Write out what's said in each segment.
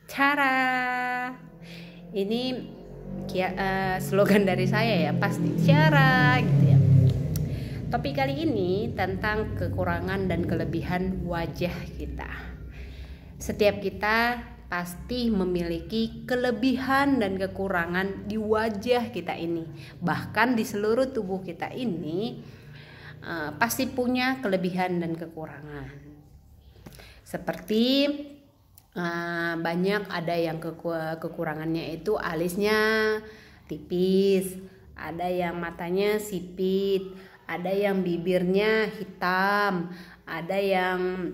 Cara ini slogan dari saya ya, pasti cara gitu ya. Topik kali ini tentang kekurangan dan kelebihan wajah kita. Setiap kita pasti memiliki kelebihan dan kekurangan di wajah kita ini. Bahkan di seluruh tubuh kita ini pasti punya kelebihan dan kekurangan. Seperti banyak ada yang kekurangannya itu alisnya tipis, ada yang matanya sipit, ada yang bibirnya hitam, ada yang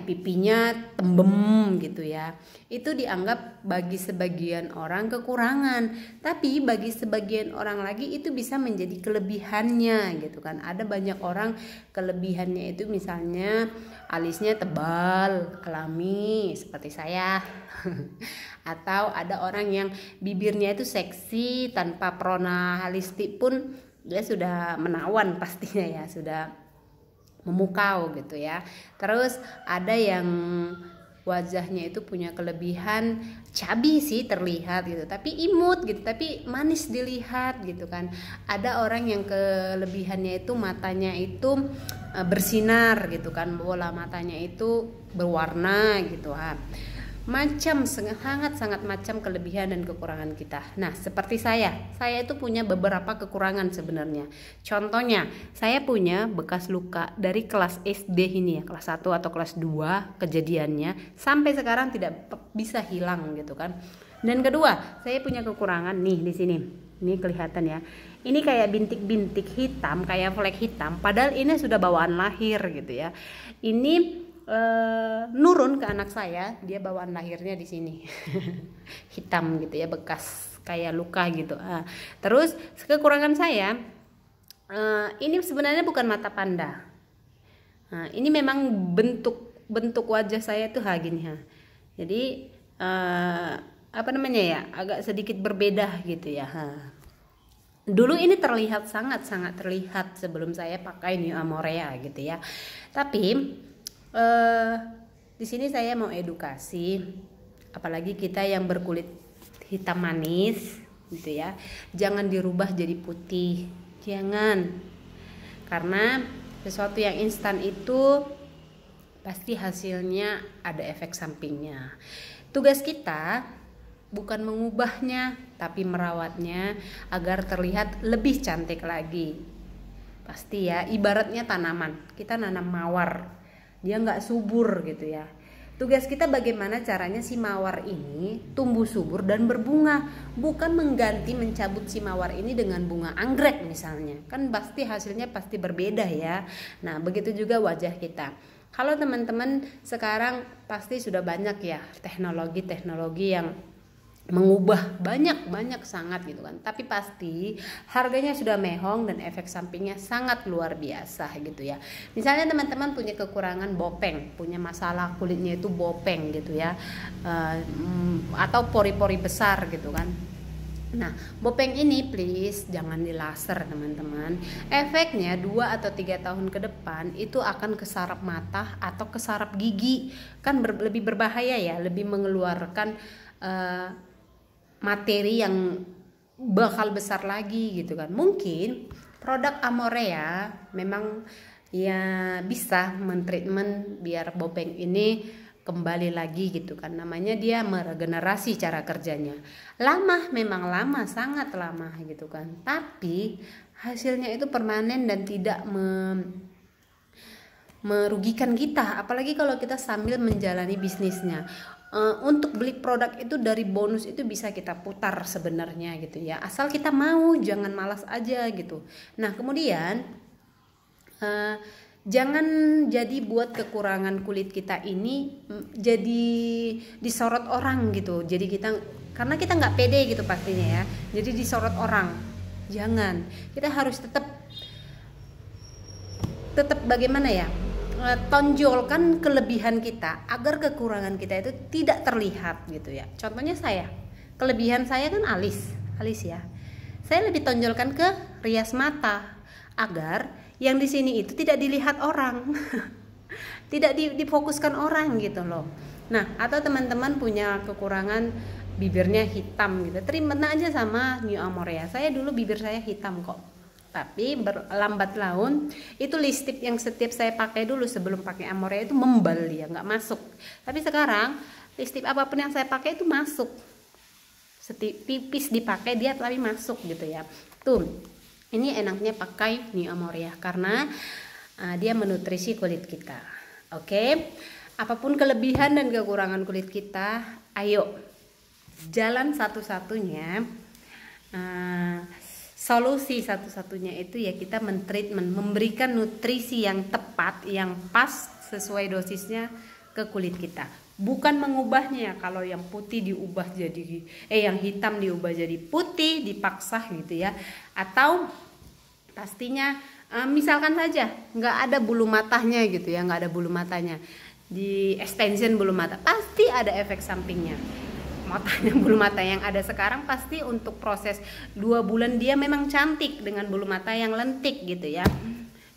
pipinya tembem gitu ya. Itu dianggap bagi sebagian orang kekurangan, tapi bagi sebagian orang lagi itu bisa menjadi kelebihannya gitu kan. Ada banyak orang kelebihannya itu misalnya alisnya tebal, alami seperti saya. Atau ada orang yang bibirnya itu seksi tanpa pernah lipstik pun dia sudah menawan pastinya ya, sudah memukau gitu ya. Terus ada yang wajahnya itu punya kelebihan cabi sih terlihat gitu, tapi imut gitu, tapi manis dilihat gitu kan. Ada orang yang kelebihannya itu matanya itu bersinar gitu kan, bola matanya itu berwarna gitu ha. Macam sangat macam kelebihan dan kekurangan kita. Nah, seperti saya itu punya beberapa kekurangan sebenarnya. Contohnya, saya punya bekas luka dari kelas SD ini ya, kelas 1 atau kelas 2 kejadiannya sampai sekarang tidak bisa hilang gitu kan. Dan kedua, saya punya kekurangan nih di sini. Ini kelihatan ya. Ini kayak bintik-bintik hitam, kayak flek hitam, padahal ini sudah bawaan lahir gitu ya. Ini nurun ke anak saya, dia bawaan lahirnya di sini hitam gitu ya, bekas kayak luka gitu. Terus kekurangan saya ini sebenarnya bukan mata panda. Ini memang bentuk wajah saya tuh gini ha. Jadi agak sedikit berbeda gitu ya. Dulu ini terlihat sangat terlihat sebelum saya pakai New Amorea gitu ya. Tapi di sini saya mau edukasi, apalagi kita yang berkulit hitam manis gitu ya, jangan dirubah jadi putih, jangan, karena sesuatu yang instan itu pasti hasilnya ada efek sampingnya. Tugas kita bukan mengubahnya, tapi merawatnya agar terlihat lebih cantik lagi. Pasti ya, ibaratnya tanaman, kita nanam mawar, dia nggak subur gitu ya. Tugas kita bagaimana caranya si mawar ini tumbuh subur dan berbunga, bukan mencabut si mawar ini dengan bunga anggrek misalnya, kan pasti hasilnya pasti berbeda ya. Nah begitu juga wajah kita. Kalau teman-teman sekarang pasti sudah banyak ya teknologi yang mengubah banyak sangat gitu kan, tapi pasti harganya sudah mehong dan efek sampingnya sangat luar biasa gitu ya. Misalnya teman-teman punya kekurangan bopeng, punya masalah kulitnya itu bopeng gitu ya, atau pori-pori besar gitu kan. Nah, bopeng ini please jangan dilaser teman-teman. Efeknya 2 atau 3 tahun ke depan itu akan ke saraf mata atau ke saraf gigi, kan lebih berbahaya ya, lebih mengeluarkan materi yang bakal besar lagi gitu kan. Mungkin produk Amorea memang ya bisa mentreatment biar bopeng ini kembali lagi gitu kan. Namanya dia meregenerasi cara kerjanya. Memang lama, sangat lama gitu kan. Tapi hasilnya itu permanen dan tidak merugikan kita, apalagi kalau kita sambil menjalani bisnisnya. Untuk beli produk itu dari bonus itu bisa kita putar sebenarnya gitu ya, asal kita mau, jangan malas aja gitu. Nah kemudian jangan jadi buat kekurangan kulit kita ini jadi disorot orang gitu. Jadi karena kita nggak pede gitu pastinya ya, jadi disorot orang. Jangan, kita harus tetap bagaimana ya, tonjolkan kelebihan kita agar kekurangan kita itu tidak terlihat gitu ya. Contohnya saya, kelebihan saya kan alis ya. Saya lebih tonjolkan ke rias mata agar yang di sini itu tidak dilihat orang, tidak difokuskan orang gitu loh. Nah, atau teman-teman punya kekurangan bibirnya hitam gitu, terima aja sama New Amorea. Saya dulu bibir saya hitam kok, tapi berlambat laun itu lipstick yang setiap saya pakai dulu sebelum pakai Amorea itu membal ya, nggak masuk. Tapi sekarang lipstick apapun yang saya pakai itu masuk, tipis dipakai dia tapi masuk gitu ya. Tuh, ini enaknya pakai New Amorea karena dia menutrisi kulit kita. Oke, apapun kelebihan dan kekurangan kulit kita, ayo jalan satu-satunya, solusi satu-satunya itu ya kita mentreatment, memberikan nutrisi yang tepat, yang pas sesuai dosisnya ke kulit kita. Bukan mengubahnya, kalau yang putih diubah jadi yang hitam diubah jadi putih dipaksa gitu ya. Atau pastinya misalkan saja nggak ada bulu matanya gitu ya, nggak ada bulu matanya, di extension bulu mata pasti ada efek sampingnya. Matanya, bulu mata yang ada sekarang pasti untuk proses 2 bulan dia memang cantik dengan bulu mata yang lentik gitu ya.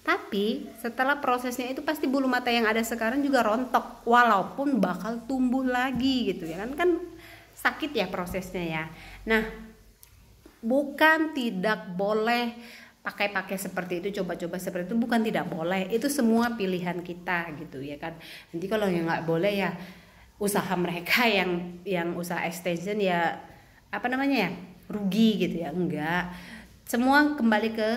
Tapi setelah prosesnya itu pasti bulu mata yang ada sekarang juga rontok, walaupun bakal tumbuh lagi gitu ya kan sakit ya prosesnya ya. Nah, bukan tidak boleh pakai seperti itu, coba-coba seperti itu, bukan tidak boleh, itu semua pilihan kita gitu ya kan. Nanti kalau yang nggak boleh ya usaha mereka yang usaha extension ya apa namanya ya, rugi gitu ya. Enggak, semua kembali ke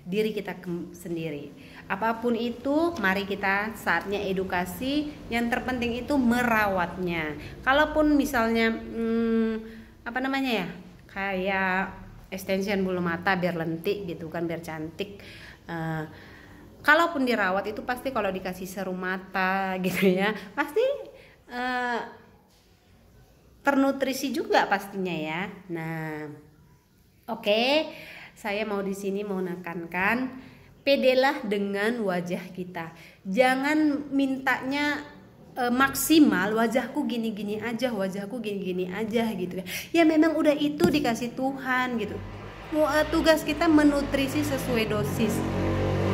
diri kita sendiri. Apapun itu, mari kita saatnya edukasi. Yang terpenting itu merawatnya. Kalaupun misalnya apa namanya ya, kayak extension bulu mata biar lentik gitu kan, biar cantik, kalaupun dirawat itu pasti kalau dikasih serum mata gitu ya, pasti ternutrisi juga pastinya ya. Nah, oke, saya mau di sini mau menekankan, pedelah dengan wajah kita. Jangan mintanya maksimal, wajahku gini-gini aja, wajahku gini-gini aja gitu ya. Ya memang udah itu dikasih Tuhan gitu. Tugas kita menutrisi sesuai dosis.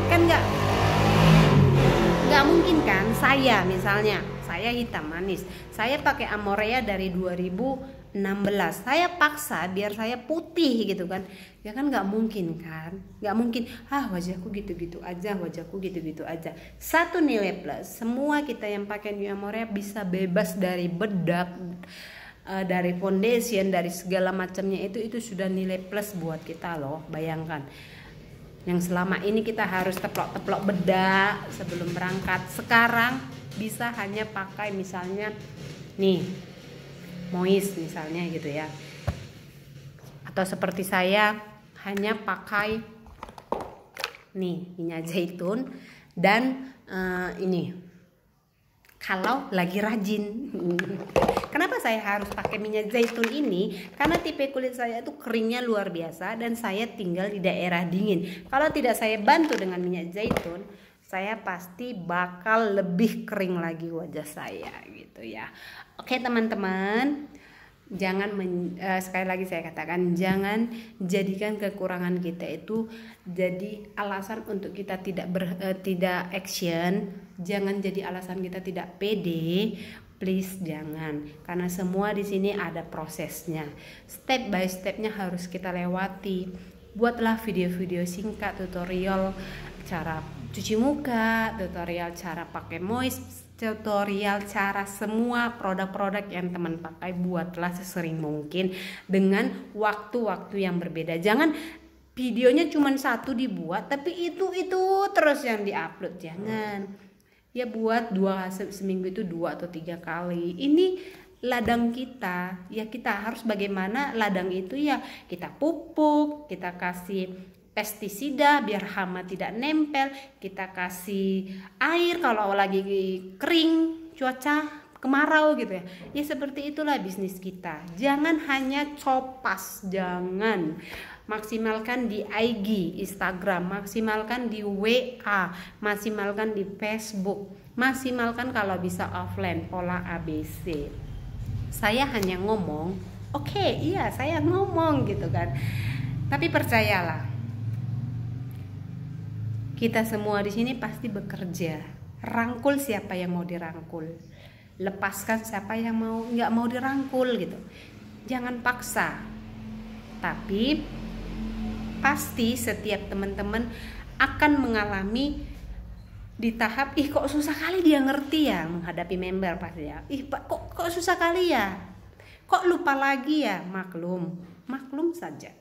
Kan nggak mungkin kan, saya misalnya, saya hitam manis, saya pakai Amorea dari 2016, saya paksa biar saya putih gitu kan, ya kan nggak mungkin kan, nggak mungkin wajahku gitu-gitu aja, wajahku gitu-gitu aja. Satu nilai plus, semua kita yang pakai New Amorea bisa bebas dari bedak, dari foundation, dari segala macamnya, itu sudah nilai plus buat kita loh. Bayangkan yang selama ini kita harus teplok-teplok bedak sebelum berangkat, sekarang bisa hanya pakai misalnya nih moist misalnya gitu ya, atau seperti saya hanya pakai nih minyak zaitun dan ini kalau lagi rajin. Kenapa saya harus pakai minyak zaitun ini? Karena tipe kulit saya itu keringnya luar biasa dan saya tinggal di daerah dingin. Kalau tidak saya bantu dengan minyak zaitun, saya pasti bakal lebih kering lagi wajah saya gitu ya. Oke teman-teman, jangan sekali lagi saya katakan, jangan jadikan kekurangan kita itu jadi alasan untuk kita tidak action. Jangan jadi alasan kita tidak pede, please jangan, karena semua di sini ada prosesnya, step by stepnya harus kita lewati. Buatlah video-video singkat, tutorial cara cuci muka, tutorial cara pakai moist, tutorial cara semua produk-produk yang teman pakai. Buatlah sesering mungkin dengan waktu-waktu yang berbeda. Jangan videonya cuma satu dibuat tapi itu terus yang diupload, jangan. Ya buat seminggu itu 2 atau 3 kali. Ini ladang kita, ya kita harus bagaimana ladang itu ya kita pupuk, kita kasih pestisida biar hama tidak nempel, kita kasih air kalau lagi kering, cuaca kemarau gitu ya. Ya seperti itulah bisnis kita. Jangan hanya copas, jangan. Maksimalkan di IG, Instagram, maksimalkan di WA, maksimalkan di Facebook, maksimalkan kalau bisa offline, pola ABC. Saya hanya ngomong, oke, iya saya ngomong gitu kan. Tapi percayalah, kita semua di sini pasti bekerja. Rangkul siapa yang mau dirangkul. lepaskan siapa yang nggak mau dirangkul gitu. Jangan paksa. Tapi pasti setiap teman-teman akan mengalami di tahap kok susah kali dia ngerti ya menghadapi member pasti ya. Pak kok susah kali ya. Kok lupa lagi ya. Maklum saja.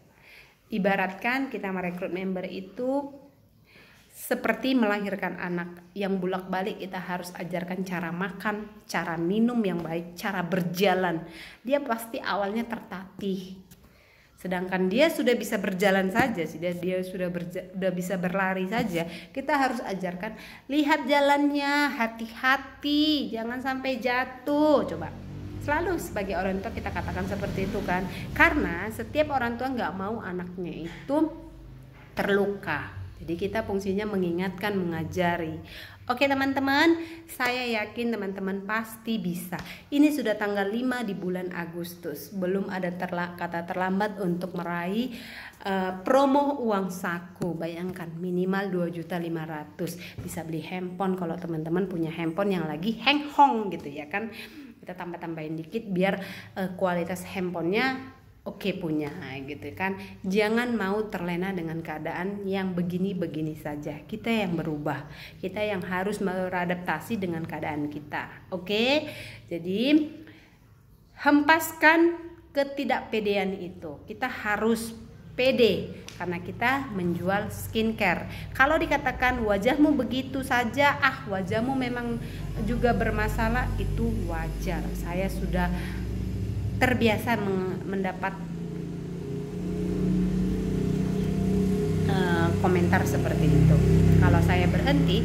Ibaratkan kita merekrut member itu seperti melahirkan anak yang bolak-balik. Kita harus ajarkan cara makan, cara minum yang baik, cara berjalan. Dia pasti awalnya tertatih. Sedangkan dia sudah bisa berjalan saja, dia sudah bisa berlari saja. Kita harus ajarkan, lihat jalannya, hati-hati, jangan sampai jatuh. Coba. Selalu sebagai orang tua kita katakan seperti itu kan. Karena setiap orang tua nggak mau anaknya itu terluka. Jadi kita fungsinya mengingatkan, mengajari. Oke teman-teman, saya yakin teman-teman pasti bisa. Ini sudah tanggal 5 di bulan Agustus. Belum ada kata terlambat untuk meraih promo uang saku. Bayangkan minimal 2.500.000. Bisa beli handphone kalau teman-teman punya handphone yang lagi hang-hong gitu ya kan. Kita tambah-tambahin dikit biar kualitas handphonenya oke punya gitu kan. Jangan mau terlena dengan keadaan yang begini-begini saja. Kita yang berubah, kita yang harus beradaptasi dengan keadaan kita. Oke, jadi hempaskan ketidakpedean itu. Kita harus pede karena kita menjual skincare. Kalau dikatakan wajahmu begitu saja, wajahmu memang juga bermasalah, itu wajar. Saya sudah terbiasa mendapat komentar seperti itu. Kalau saya berhenti,